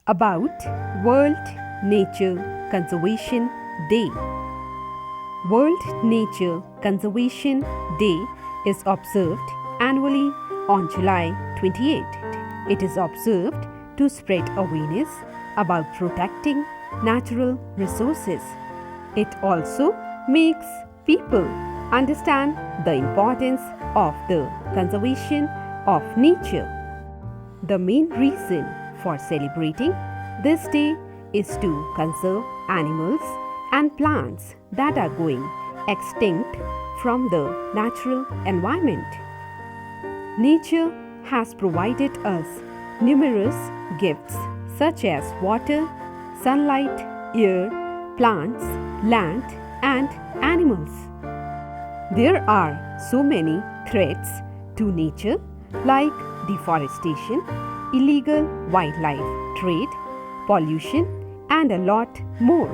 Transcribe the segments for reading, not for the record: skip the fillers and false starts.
about World Nature Conservation Day. World Nature Conservation Day is observed annually on July 28. It is observed to spread awareness about protecting natural resources. It also makes people understand the importance of the conservation of nature. The main reason for celebrating this day is to conserve animals and plants that are going extinct from the natural environment. Nature has provided us numerous gifts such as water, sunlight, air, plants, land, and animals. There are so many threats to nature like deforestation, illegal wildlife trade, pollution, and a lot more.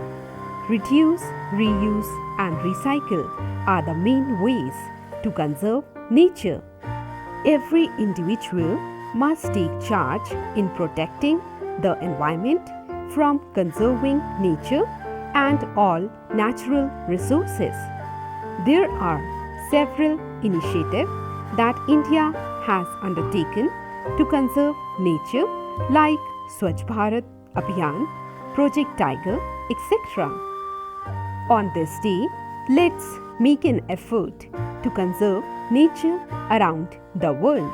Reduce, reuse, and recycle are the main ways to conserve nature. Every individual must take charge in protecting the environment from conserving nature and all natural resources. There are several initiatives that India has undertaken to conserve nature like Swachh Bharat Abhiyan, Project Tiger, etc. On this day, let's make an effort to conserve nature around the world.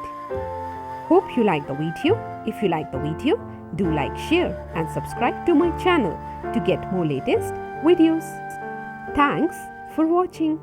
Hope you like the video. If you like the video, do like, share and subscribe to my channel to get more latest videos. Thanks for watching.